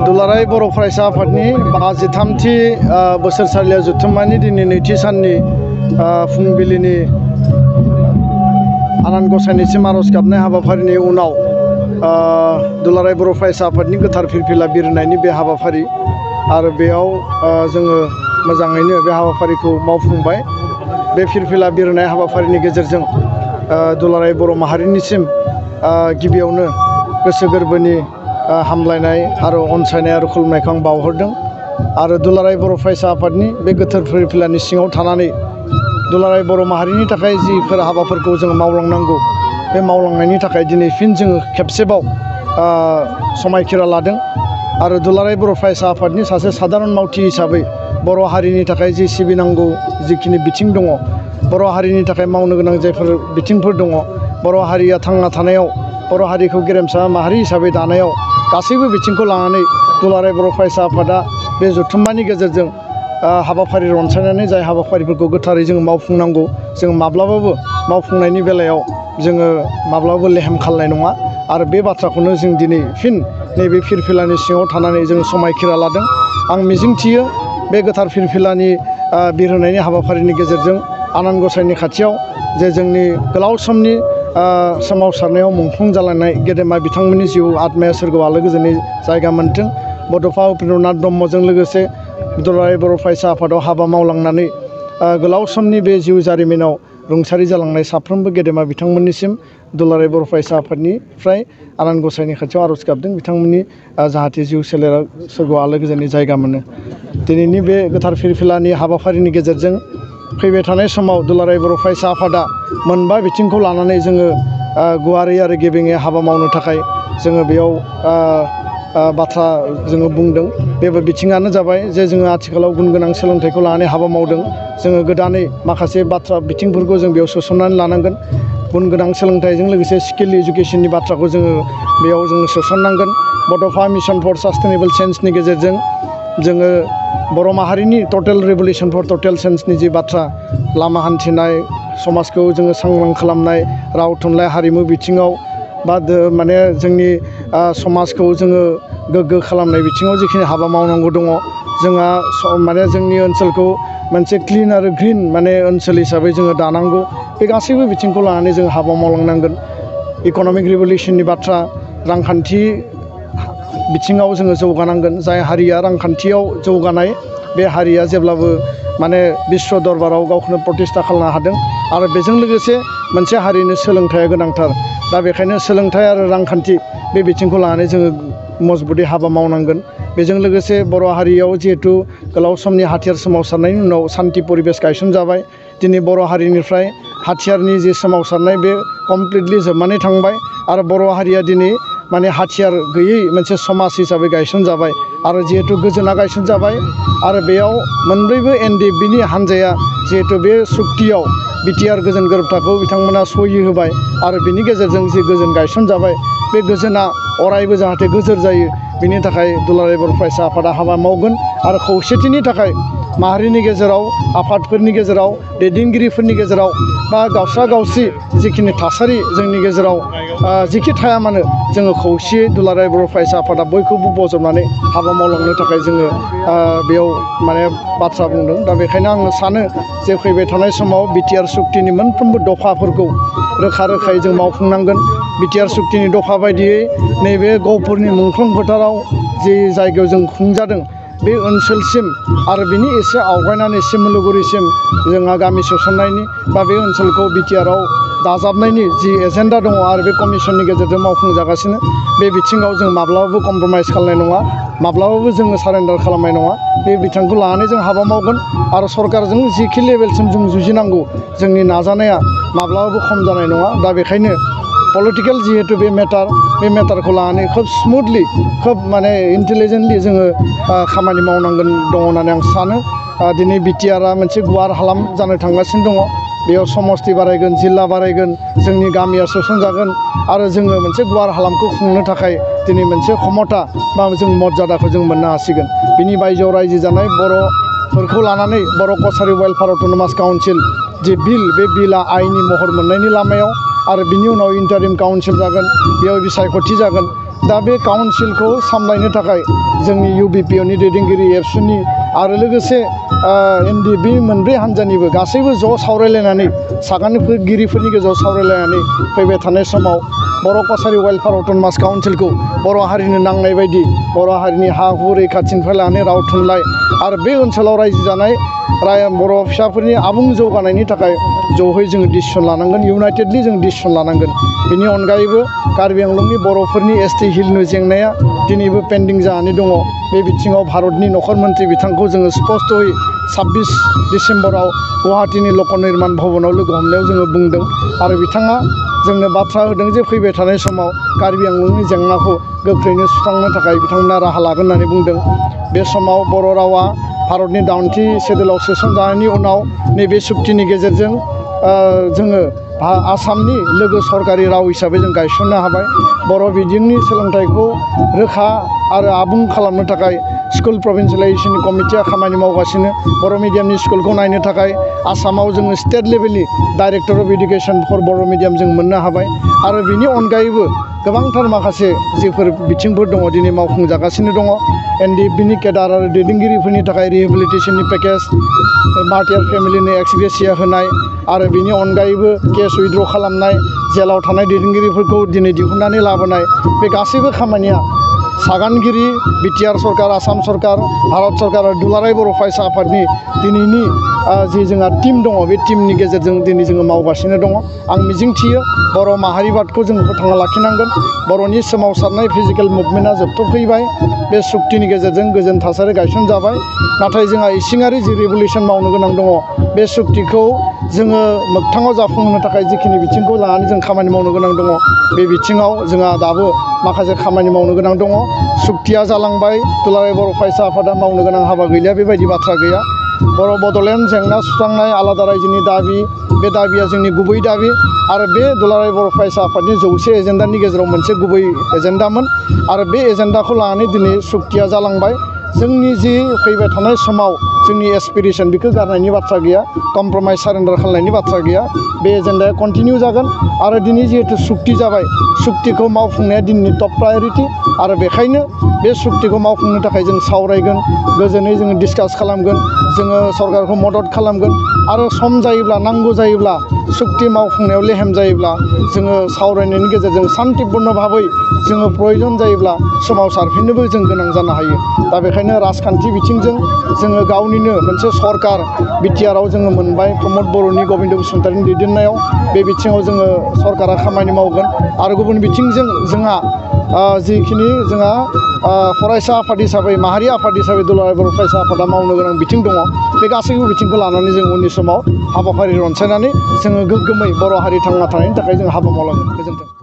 दुलाराय बर' फरायसा आफादनि 53थि बोसोरसालियाव जथुम्मानि दिनै नैथि साननि फुंबिलिनि आनान गसाइनिसिम आरज गाबनाय हाबाफारिनि उनाव दुलाराय बर' फरायसा आफादनि गोथार फिरफिला बिरहोनायनि बे हाबाफारि आरो बेयाव जोङो मोजाङैनो बे हाबाफारिखौ मावफुंबाय। बे फिरफिला बिरहोनाय हाबाफारिनि गेजेरजों दुलाराय बर' माहारिनिसिम गिबियावनो गोसो गोरबोनि हामलायनाय आरो अनसायनाय आरो खुलुमनायखौ आं बावहरदों आरो दुलाराय बर' फरायसा आफादनि बे गोथार फिरफिलानि सिङाव थानानै दुलाराय बर' माहारिनि थाखाय जिफोर हाबाफोरखौ जों मावलांनांगौ बे मावलांनायनि थाखाय दिनै फिन जोङो खेबसेबाव समायखिरा लादों आरो दुलाराय बर' फरायसा आफादनि सासे सादारन मावथि हिसाबै बर' हारिनि थाखाय जि सिबिनांगौ जिखिनि बिथिं दङ, बर' हारिनि थाखाय मावनो गोनां जायफोर बिथिंफोर दङ, बर' हारिया थांना थानायाव बर' हारिखौ गेरेमसा माहारि हिसाबै दानायाव गासैबो बिथिंखौ लानानै दुलाराय बर' फरायसा आफादा बे जथुम्मानि गेजेरजों हाबाफारि रनसायनानै जाय हाबाफारिफोरखौ गोथारै जोङो मावफुंनांगौ जों माब्लाबाबो मावफुंनायनि बेलायाव जोङो माब्लाबाबो लेहेम खालामनाय नङा आरो बे बाथ्राखौनो जों दिनै फिन नैबे फिरफिलानि सिङाव थानानै जों समायखिरा लादों। आं मिजिंथियो बे गोथार फिरफिलानि बिरहोनायनि हाबाफारिनि गेजेरजों आनान गसाइनि खाथियाव जे जोंनि गोलाव समनि सोमावसारनायाव मुंख्लं जालांनाय गेदेमा बिथांमोननि जिउ आत्माया सोरगोआव आलो गोजोनै जायगा मोन्थों। बड'फा उपेन्द्रनाथ ब्रह्मजों लोगोसे दुलाराय बर' फरायसा आफादाव हाबा मावलांनानै गोलाव समनि बे जिउ जारिमिनाव रुंसारि जालांनाय साफ्रोमबो गेदेमा बिथांमोननिसिम दुलाराय बर' फरायसा आफादनिफ्राय आनान गसाइनि खाथियाव आरज गाबदों बिथांमोननि जाहाथे जिउ सोलेरा सोरगोआव आलो गोजोनै जायगा मोनो। दिनैनि बे गोथार फिरफिलानि हाबाफारिनि गेजेरजों फैबाय थानाय समाव दुलाराय बर' फरायसा आफादा मोनबा बिथिंखौ लानानै जोङो गुवारै आरो गेबेङै हाबा मावनो थाखाय जोङो बेयाव बाथ्रा जोङो बुंदों। बे बिथिङानो जाबाय जे जोङो आथिखालाव गुन गोनां सोलोंथाइखौ लानानै हाबा मावदों। जोङो गोदानै माखासे बाथ्रा बिथिंफोरखौ जों बेयाव सोसननानै लानांगोन। गुन गोनां सोलोंथाइजों लोगोसे स्किल इडुकेसननि बाथ्राखौ जोङो बेयाव जोङो सोसननांगोन। बड'फा मिशन फर सास्टेनेबल चेन्जनि गेजेरजों जोङो बर' माहारिनि टटेल रिभलिउसन फर टटेल चेन्जनि जि बाथ्रा लामा हान्थिनाय, समाजखौ जोङो सांग्रां खालामनाय, राव थुनलाइ हारिमु बिथिङाव बा माने जोंनि समाजखौ जोङो गोग्गो खालामनाय बिथिङाव जिखिनि हाबा मावनांगौ दङ, जोंहा माने जोंनि ओनसोलखौ मोनसे क्लिन आरो ग्रिन माने ओनसोल हिसाबै जोङो दानांगौ। बे गासैबो बिथिंखौ लानानै जों हाबा मावलांनांगोन। इक'नमिक रिभलिउसननि बाथ्रा, रांखान्थि बिथिङाव जोङो जौगानांगोन। जाय हारिया रांखान्थियाव जौगानाय बे हारिया जेब्लाबो माने बिश्व दरबाराव गावखौनो प्रतिष्ठा खालामनो हादों आरो बेजों लोगोसे मोनसे हारिनो सोलोंथाइया गोनांथार। दा बेखायनो सोलोंथाइ आरो रांखान्थि बे बिथिंखौ लानानै जोङो मजबुतै हाबा मावनांगोन। बेजों लोगोसे बर' हारियाव जिहेथु गोलाव समनि हाथियार सोमावसारनायनि उनाव सान्थि परिबेस गायसनजाबाय। दिनै बर' हारिनिफ्राय हाथियारनि जि सोमावसारनाय बे कमप्लिटलि जोबनानै थांबाय आरो बर' हारिया दिनै माने हाथियार गैयै मोनसे समाज हिसाबै गायसनजाबाय आरो जिहेथु गोजोना गायसनजाबाय आरो बेयाव मोनब्रैबो NDFBनि हान्जाया जिहेथु बे सुक्तियाव बिटिआर गोजोन गोरोबथाखौ बिथांमोना सहि होबाय आरो बिनि गेजेरजों जि गोजोन गायसनजाबाय बे गोजोना अरायबो जाहाथे गोजोर जायो बिनि थाखाय दुलाराय बर' फरायसा आफादा हाबा मावगोन आरो खौसेथिनि थाखाय माहारिनि गेजेराव, आफादफोरनि गेजेराव, दैदेनगिरिफोरनि गेजेराव बा गावस्रा गावस्रि जिखिनि थासारि जोंनि गेजेराव जिखि थाया मानो जोङो खौसेयै दुलाराय बर' फरायसा आफादा बयखौबो बजबनानै हाबा मावलांनो थाखाय जोङो बेयाव माने बाथ्रा बुंदों। दा बेखायनो आङो सानो जे फैबाय थानाय समाव बिटिआर सुक्तिनि मोनफ्रोमबो दफाफोरखौ रोखा रोखायै जों मावफुंनांगोन। बिटिआर सुक्तिनि दफा बायदियै नैबे गहपुरनि मुंख्लं फोथाराव जि जायगायाव जों खुंजादों बे ओनसोलसिम आरो बिनि एसे आवगायनानै सिमलुगुरिसिम जोंहा गामि सोसननायनि बा बे ओनसोलखौ बिटिआरआव दाजाबनायनि जि एजेन्डा दङ आरो बे कमिसननि गेजेरजों मावफुंजागासिनो बे बिथिङाव जों माब्लाबाबो कमप्रमाइस खालामनाय नङा, माब्लाबाबो जोङो सारेन्डार खालामनाय नङा। बे बिथिंखौ लानानै जों हाबा मावगोन आरो सरकारजों जिखि लेभेलसिम जों जुजिनांगौ जोंनि नाजानाया माब्लाबाबो खम जानाय नङा। दा बेखायनो पलिटिकेल जिहेतु बे मेटारखौ लानानै खोब स्मुथलि, खोब माने इन्टेलिजेन्टलि जोङो खामानि मावनांगोन दङ होननानै आं सानो। दिनै बिटिआरआ मोनसे गुवार हालाम जानो थांगासिनो दङ। बेयाव समस्ति बारायगोन, जिल्ला बारायगोन, जोंनि गामिया सोसनजागोन आरो जोङो मोनसे गुवार हालामखौ खुंनो थाखाय दिनै मोनसे क्षमता बा जों मर्यादाखौ जों मोननो हासिगोन। बिनि बायजोआव रायजो जानाय बर'फोरखौ लानानै बर' कसारि वेलफेयार अट'नमास काउन्सिल जे बिल, बे बिलआ आइनि महर मोननायनि लामायाव आरो बिनि उनाव इन्टारिम काउन्सिल जागोन, बेयाव बिसायख'थि जागोन दा बे काउन्सिलखौ सामलायनो थाखाय जोंनि UBPOनि दैदेनगिरि एबसुनि आरो लोगोसे NDB मोनब्रै हान्जानिबो गासैबो ज' सावरायलायनानै सागानगिरिफोरनि गेजेराव सावरायलायनानै फैबाय थानाय समाव बर' कसारि वेलफेयार अट'नमास काउन्सिलखौ बर' हारिनो नांनाय बायदि बर' हारिनि हा हु रैखाथिनिफ्राय लानानै राव थुनलाइ आरो बे ओनसोलाव रायजो जानाय बर' फिसाफोरनि आबुं जौगानायनि थाखाय ज'है जोङो डिसिसन लानांगोन इउनाइटेडलि जों डिसिसन लानांगोन। बेनि अनगायैबो कार्बि आंलंनि बर'फोरनि ST हिलनि जेंनाया दिनैबो पेन्डिं जानानै दङ। बे बिथिङाव भारतनि नखर मन्त्रि बिथांखौ जोङो स्पष्टयै 26 डिसेम्बराव गुवाहाटीनि लक निर्माण भवनाव लोगो हमनायाव जोङो बुंदों आरो बिथाङा जोंनो बाथ्रा होदों जे फैबाय थानाय समाव कार्बि आंलंनि जेंनाखौ गोख्रैनो सुस्रांनो थाखाय बिथांमोना राहा लागोन होननानै बुंदों। बे समाव बर' रावा भारतनि 80 सेड्युलाव सोसनजानायनि उनाव नैबे सुक्तिनि गेजेरजों जोङो आसामनि लोगो सरकारि राव हिसाबै जों गायसननो हाबाय। बर' बिजोंनि सोलोंथाइखौ रोखा आरो आबुं खालामनो थाखाय स्कुल प्रभिन्सियेलाइजेसन कमिटिया खामानि मावगासिनो। बर' मिडियामनि स्कुलखौ नायनो थाखाय आसामाव जोङो स्टेट लेभेलनि director of education for Bodo' medium जों मोननो हाबाय आरो बिनि अनगायैबो गोबांथार माखासे जिफोर बिथिंफोर दङ दिनै मावफुंजागासिनो दङ। NDBनि केडार आरो दैदेनगिरिफोरनि थाखाय रिहेबिलिटेसननि पेकेज, मार्टियार फेमिलिनि एक्स ग्रेसिया होनाय आरो बिनि अनगायैबो केस उइथड्र खालामनाय, जेलाव थानाय दैदेनगिरिफोरखौ दिनै दिहुननानै लाबोनाय, बे गासैबो खामानिया सागानगिरि BTR सरकार, आसाम सरकार, भारत सरकार आरो दुलाराय बर' फरायसा आफादनि दिनैनि जि जोंहा टीम दङ बे टीमनि गेजेरजों दिनै जोङो मावगासिनो दङ। आं मिजिंथियो बर' माहारिबादखौ जों फोथांना लाखिनांगोन। बर'नि सोमावसारनाय फिजिकेल मुभमेन्टआ जोबथ'फैबाय। बे सुक्तिनि गेजेरजों गोजोन थासारि गायसनजाबाय। नाथाय जोंहा इसिङारि जि रिभलिउसन मावनो गोनां दङ बे सुक्तिखौ जोङो मोगथाङाव जाफुंहोनो थाखाय जिखिनि बिथिंखौ लानानै जों खामानि मावनो गोनां दङ बे बिथिङाव जोंहा दाबो माखासे खामानि मावनो गोनां दङ। सुक्तिया जालांबाय, दुलाराय बर' फरायसा आफादा मावनो गोनां हाबा गैलिया बेबायदि बाथ्रा गैया। बर' बड'लेण्ड जेंना सुस्रांनाय आलादा रायजोनि दाबि, बे दाबिया जोंनि गुबै दाबि आरो बे दुलाराय बर' फरायसा आफादनि 100 एजेन्डानि गेजेराव मोनसे गुबै एजेन्डामोन आरो बे एजेन्डाखौ लानानै दिनै सुक्तिया जालांबाय। जोंनि जि फैबाय थानाय समाव जोंनि एसपिरेसन बेखौ गारनायनि बाथ्रा गैया, कमप्रमाइज सारेन्डार खालामनायनि बाथ्रा गैया। बे एजेन्डाया कन्टिनिउ जागोन आरो दिनै जिहेतु सुक्ति जाबाय, सुक्तिखौ मावफुंनाया दिनैनि टप प्रायरिटि आरो बेखायनो बे सुक्तिखौ मावफुंनो थाखाय जों सावरायगोन, गोजोनै जोङो डिसकास खालामगोन, जोङो सरकारखौ मदद खालामगोन आरो सम जायोब्ला नांगौ जायोब्ला सुक्ति मावफुंनायाव लेहेम जायोब्ला जोङो सावरायनायनि गेजेरजों शान्तिपुर्ण भाबै जोङो प्रयजन जायोब्ला सोमावसारफिननोबो जों गोनां जानो हायो। दा बेखायनो राजखान्थि बिथिंजों जोङो गावनिनो मोनसे सरकार BTRआव जोङो मोनबाय प्रमद बर'नि, गबिन्द बसुमतारीनि दैदेननायाव। बे बिथिङाव जोङो सरकारा खामानि मावगोन आरो गुबुन बिथिंजों जोंहा जिखिनि जोंहा फरायसा आफाद हिसाबै, माहारि आफाद हिसाबै दुलाराय बर' फरायसा आफादा मावनो गोनां बिथिं दङ। बे गासैबो बिथिंखौ लानानै जों उननि समाव हाबाफारि रनसायनानै जोङो गोग्गोमै बर' हारि थांना थानायनि थाखाय जों हाबा मावलांगोन। गोजोन्थों।